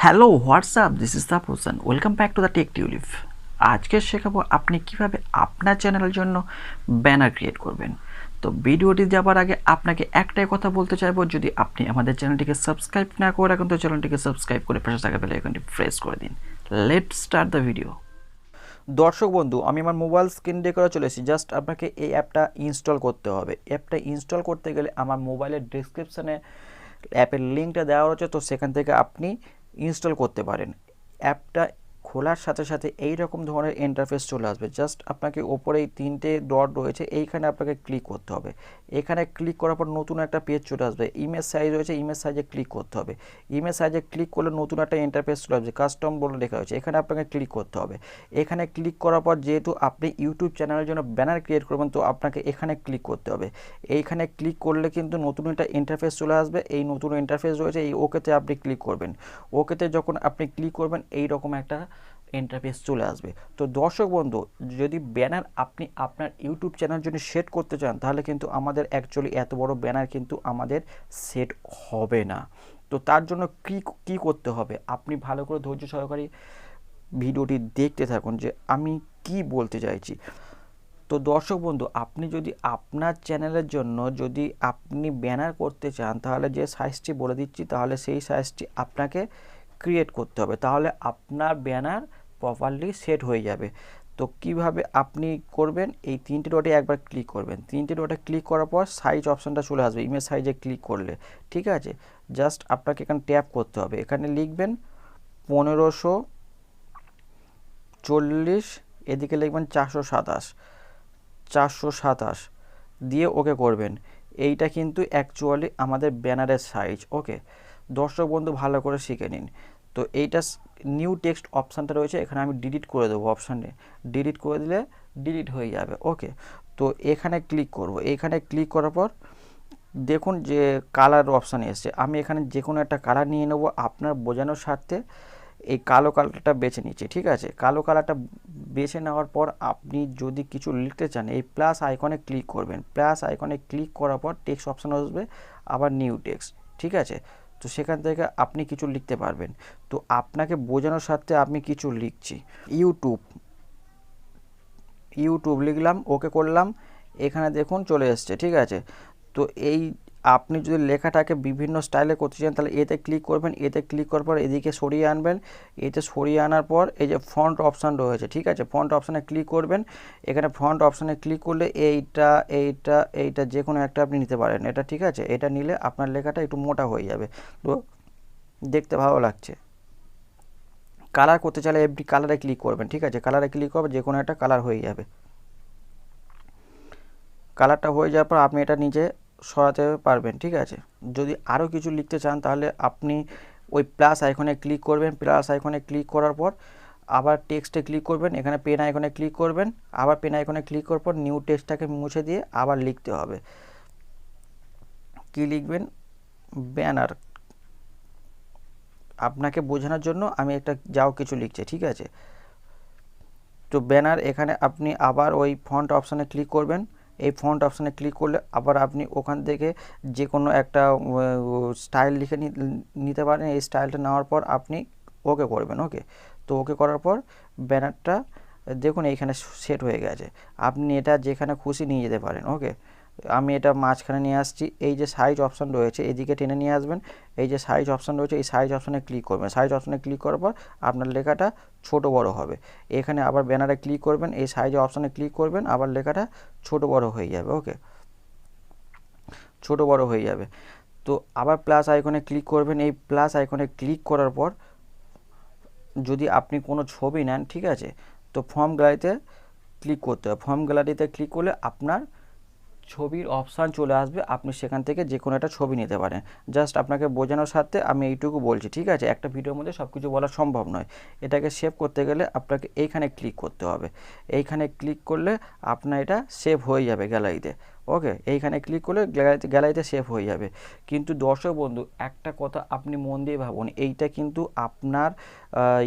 Hello WhatsApp this is the person welcome back to the TechTulip. আজকে শেখাবো আপনি কিভাবে আপনার চ্যানেলের জন্য ব্যানার ক্রিয়েট করবেন। তো ভিডিওটি যাবার আগে আপনাকে একটাই কথা বলতে চাইবো, যদি আপনি আমাদের চ্যানেলটিকে সাবস্ক্রাইব না করে রাখেন তো চ্যানেলটিকে সাবস্ক্রাইব করে পাশে থাকা বেল আইকনটি প্রেস করে দিন। Let's start the video. দর্শক বন্ধু, আমি আমার মোবাইল স্ক্রিন রেকর্ডে চলে এসেছি। জাস্ট আপনাকে এই অ্যাপটা ইনস্টল করতে হবে। অ্যাপটা ইনস্টল করতে গেলে আমার মোবাইলের ডিসক্রিপশানে অ্যাপের লিঙ্কটা দেওয়া রয়েছে, তো সেখান থেকে আপনি ইনস্টল করতে পারেন। অ্যাপটা খোলার সাথে সাথে এই রকম ধরনের ইন্টারফেস চলে আসবে। জাস্ট আপনাকে ওপরে এই তিনটে ডট রয়েছে, এইখানে আপনাকে ক্লিক করতে হবে। এখানে ক্লিক করার পর নতুন একটা পেজ চলে আসবে। ইমেজ সাইজ রয়েছে, ইমেজ সাইজে ক্লিক করতে হবে। ইমেজ সাইজে ক্লিক করলে নতুন একটা ইন্টারফেস চলে আসবে, কাস্টম বলে লেখা হয়েছে, এখানে আপনাকে ক্লিক করতে হবে। এখানে ক্লিক করার পর যেহেতু আপনি ইউটিউব চ্যানেলের জন্য ব্যানার ক্রিয়েট করবেন, তো আপনাকে এখানে ক্লিক করতে হবে। এইখানে ক্লিক করলে কিন্তু নতুন একটা ইন্টারফেস চলে আসবে। এই নতুন ইন্টারফেস রয়েছে, এই ওকেতে আপনি ক্লিক করবেন। ওকেতে যখন আপনি ক্লিক করবেন এই রকম একটা ইন্টারফেস চলে আসবে। তো দর্শক বন্ধু, যদি ব্যানার আপনি আপনার ইউটিউব চ্যানেলের জন্য সেট করতে চান, তাহলে কিন্তু আমাদের অ্যাকচুয়ালি এত বড় ব্যানার কিন্তু আমাদের সেট হবে না। তো তার জন্য কী করতে হবে, আপনি ভালো করে ধৈর্য সহকারে ভিডিওটি দেখতে থাকুন যে আমি কি বলতে চাইছি। তো দর্শক বন্ধু, আপনি যদি আপনার চ্যানেলের জন্য যদি আপনি ব্যানার করতে চান, তাহলে যে সাইজটি বলে দিচ্ছি, তাহলে সেই সাইজটি আপনাকে ক্রিয়েট করতে হবে। তাহলে আপনার ব্যানার প্রপারলি সেট হয়ে যাবে। তো কিভাবে আপনি করবেন, এই তিনটে ডটে একবার ক্লিক করবেন। তিনটে ডটে ক্লিক করার পর সাইজ অপশানটা চলে আসবে। ইমেজ সাইজে ক্লিক করলে ঠিক আছে, জাস্ট আপনাকে এখানে ট্যাপ করতে হবে। এখানে লিখবেন 1540, এদিকে লিখবেন 427 দিয়ে ওকে করবেন। এইটা কিন্তু অ্যাকচুয়ালি আমাদের ব্যানারের সাইজ। ওকে দর্শক বন্ধু, ভালো করে শিখে নিন। তো এইটা নিউ টেক্সট অপশানটা রয়েছে, এখানে আমি ডিলিট করে দেবো। অপশানে ডিলিট করে দিলে ডিলিট হয়ে যাবে। ওকে, তো এখানে ক্লিক করব। এখানে ক্লিক করার পর দেখুন যে কালার অপশান এসছে। আমি এখানে যে কোনো একটা কালার নিয়ে নেব আপনার বোঝানোর স্বার্থে। এই কালো কালারটা বেছে নিচ্ছি, ঠিক আছে। কালো কালারটা বেছে নেওয়ার পর আপনি যদি কিছু লিখতে চান, এই প্লাস আইকনে ক্লিক করবেন। প্লাস আইকনে ক্লিক করার পর টেক্সট অপশান আসবে, আবার নিউ টেক্সট, ঠিক আছে। তো সেখান থেকে আপনি কিছু লিখতে পারবেন। তো আপনাকে বোঝানোর স্বার্থে আমি কিছু লিখছি। ইউটিউব লিখলাম, ওকে করলাম। এখানে দেখুন চলে এসছে, ঠিক আছে। তো এই আপনি যদি লেখাটাকে বিভিন্ন স্টাইলে করতে চান, তাহলে এতে ক্লিক করবেন। এতে ক্লিক করার পর এদিকে সরিয়ে আনবেন। এতে সরিয়ে আনার পর এই যে ফন্ট অপশান রয়েছে, ঠিক আছে, ফন্ট অপশানে ক্লিক করবেন। এখানে ফন্ট অপশানে ক্লিক করলে এইটা যে কোনো একটা আপনি নিতে পারেন। এটা ঠিক আছে, এটা নিলে আপনার লেখাটা একটু মোটা হয়ে যাবে, তো দেখতে ভালো লাগছে। কালার করতে চাইলে এমনি কালারে ক্লিক করবেন, ঠিক আছে। কালারে ক্লিক করবেন, যে কোনো একটা কালার হয়ে যাবে। কালারটা হয়ে যাওয়ার পর আপনি এটা নিজে সরাতে পারবেন, ঠিক আছে। যদি আরও কিছু লিখতে চান, তাহলে আপনি ওই প্লাস আইকনে ক্লিক করবেন। প্লাস আইকনে ক্লিক করার পর আবার টেক্সটে ক্লিক করবেন। এখানে পেন আইকনে ক্লিক করবেন। আবার পেন আইকনে ক্লিক করার পর নিউ টেক্সটটাকে মুছে দিয়ে আবার লিখতে হবে। কি লিখবেন? ব্যানার। আপনাকে বোঝানোর জন্য আমি একটা যাও কিছু লিখছি, ঠিক আছে। তো ব্যানার, এখানে আপনি আবার ওই ফন্ট অপশানে ক্লিক করবেন। এই ফন্ট অপশানে ক্লিক করলে আবার আপনি ওখান থেকে যে কোনো একটা স্টাইল লিখে নিতে পারেন। এই স্টাইলটা নেওয়ার পর আপনি ওকে করবেন। ওকে, তো ওকে করার পর ব্যানারটা দেখুন এইখানে সেট হয়ে গেছে। আপনি এটা যেখানে খুশি নিয়ে যেতে পারেন। ওকে, আমি এটা মাঝখানে নিয়ে আসছি। এই যে সাইজ অপশান রয়েছে এদিকে টেনে নিয়ে আসবেন। এই যে সাইজ অপশান রয়েছে, এই সাইজ অপশানে ক্লিক করবেন। সাইজ অপশানে ক্লিক করার পর আপনার লেখাটা ছোট বড় হবে। এখানে আবার ব্যানারে ক্লিক করবেন, এই সাইজ অপশানে ক্লিক করবেন, আবার লেখাটা ছোট বড় হয়ে যাবে। ওকে, ছোট বড় হয়ে যাবে। তো আবার প্লাস আইকনে ক্লিক করবেন। এই প্লাস আইকনে ক্লিক করার পর যদি আপনি কোনো ছবি নেন, ঠিক আছে, তো ফর্ম গ্যালারিতে ক্লিক করতে হবে। ফর্ম গ্যালারিতে ক্লিক করলে আপনার ছবির অপশান চলে আসবে। আপনি সেখান থেকে যে কোনো একটা ছবি নিতে পারেন। জাস্ট আপনাকে বোঝানোর স্বার্থে আমি এইটুকু বলছি, ঠিক আছে। একটা ভিডিওর মধ্যে সব কিছু বলা সম্ভব নয়। এটাকে সেভ করতে গেলে আপনাকে এইখানে ক্লিক করতে হবে। এইখানে ক্লিক করলে আপনার এটা সেভ হয়ে যাবে গ্যালারিতে। ওকে, এইখানে ক্লিক করলে গ্যালারিতে সেভ হয়ে যাবে। কিন্তু দর্শক বন্ধু, একটা কথা আপনি মন দিয়ে ভাবুন, এইটা কিন্তু আপনার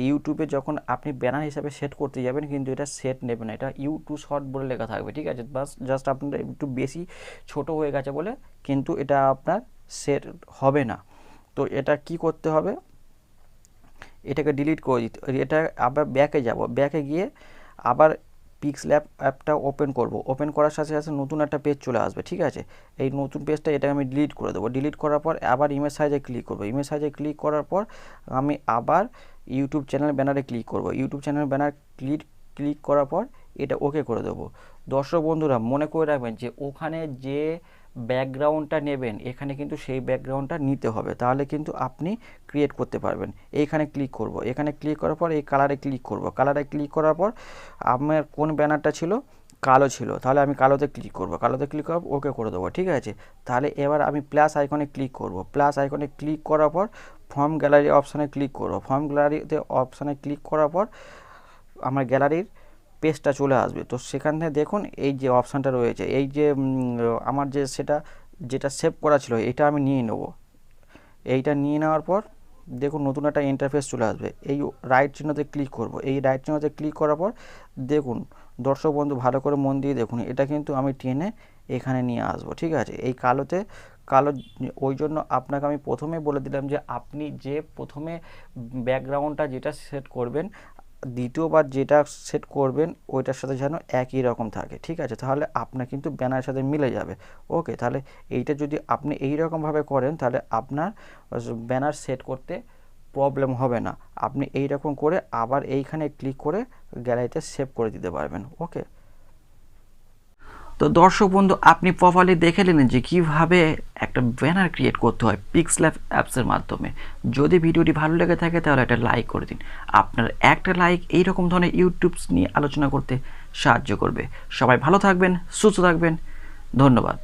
ইউটিউবে যখন আপনি ব্যানার হিসাবে সেট করতে যাবেন, কিন্তু এটা সেট নেবে না। এটা ইউটিউব শর্ট বলে লেখা থাকবে, ঠিক আছে। বাস জাস্ট আপনার একটু বেশি ছোট হয়ে গেছে বলে কিন্তু এটা আপনার সেট হবে না। তো এটা কি করতে হবে, এটাকে ডিলিট করে দিতে, এটা আবার ব্যাকে যাব, ব্যাকে গিয়ে আবার পিক্সল্যাব অ্যাপটা ওপেন করব, ওপেন করার সাথে সাথে নতুন একটা পেজ চলে আসবে, ঠিক আছে। এই নতুন পেজটা এটাকে আমি ডিলিট করে দেবো, ডিলিট করার পর আবার ইমেজ সাইজে ক্লিক করব, ইমেজ সাইজে ক্লিক করার পর আমি আবার ইউটিউব চ্যানেল ব্যানারে ক্লিক করব, ইউটিউব চ্যানেল ব্যানার ক্লিক করার পর এটা ওকে করে দেবো। দর্শক বন্ধুরা মনে করে রাখবেন যে ওখানে যে ব্যাকগ্রাউন্ডটা নেবেন এখানে কিন্তু সেই ব্যাকগ্রাউন্ডটা নিতে হবে, তাহলে কিন্তু আপনি ক্রিয়েট করতে পারবেন। এইখানে ক্লিক করব, এখানে ক্লিক করার পর এই কালারে ক্লিক করব, কালারে ক্লিক করার পর আমার কোন ব্যানারটা ছিল, কালো ছিল, তাহলে আমি কালোতে ক্লিক করব, কালোতে ক্লিক করব ওকে করে দেবো, ঠিক আছে। তাহলে এবার আমি প্লাস আইকনে ক্লিক করব, প্লাস আইকনে ক্লিক করার পর ফর্ম গ্যালারি অপশানে ক্লিক করব, ফর্ম গ্যালারিতে অপশানে ক্লিক করার পর আমার গ্যালারির পেজটা চলে আসবে। তো সেখান থেকে দেখুন এই যে অপশানটা রয়েছে, এই যে আমার যে যেটা সেভ করা ছিল এটা আমি নিয়ে নেব, এইটা নিয়ে নেওয়ার পর দেখুন নতুন একটা ইন্টারফেস চলে আসবে, এই রাইট চিহ্নতে ক্লিক করব, এই রাইট চিহ্নতে ক্লিক করার পর দেখুন দর্শক বন্ধু ভালো করে মন দিয়ে দেখুন, এটা কিন্তু আমি টেনে এখানে নিয়ে আসবো, ঠিক আছে। এই কালো ওই জন্য আপনাকে আমি প্রথমে বলে দিলাম যে আপনি যে প্রথমে ব্যাকগ্রাউন্ডটা যেটা সেট করবেন, দ্বিতীয়বার যেটা সেট করবেন ওইটার সাথে যেন একই রকম থাকে, ঠিক আছে, তাহলে আপনার কিন্তু ব্যানারের সাথে মিলে যাবে। ওকে, তাহলে এইটা যদি আপনি এই রকমভাবে করেন তাহলে আপনার ব্যানার সেট করতে প্রবলেম হবে না, আপনি এই রকম করে আবার এইখানে ক্লিক করে গ্যালারিতে সেভ করে দিতে পারবেন। ওকে, তো দর্শক বন্ধু আপনি প্রপারলি দেখে নিলেন যে কীভাবে একটা ব্যানার ক্রিয়েট করতে হয় পিক্সল্যাব অ্যাপসের মাধ্যমে। যদি ভিডিওটি ভালো লেগে থাকে তাহলে একটা লাইক করে দিন, আপনার একটা লাইক এইরকম ধরনের ইউটিউবস নিয়ে আলোচনা করতে সাহায্য করবে। সবাই ভালো থাকবেন, সুস্থ থাকবেন, ধন্যবাদ।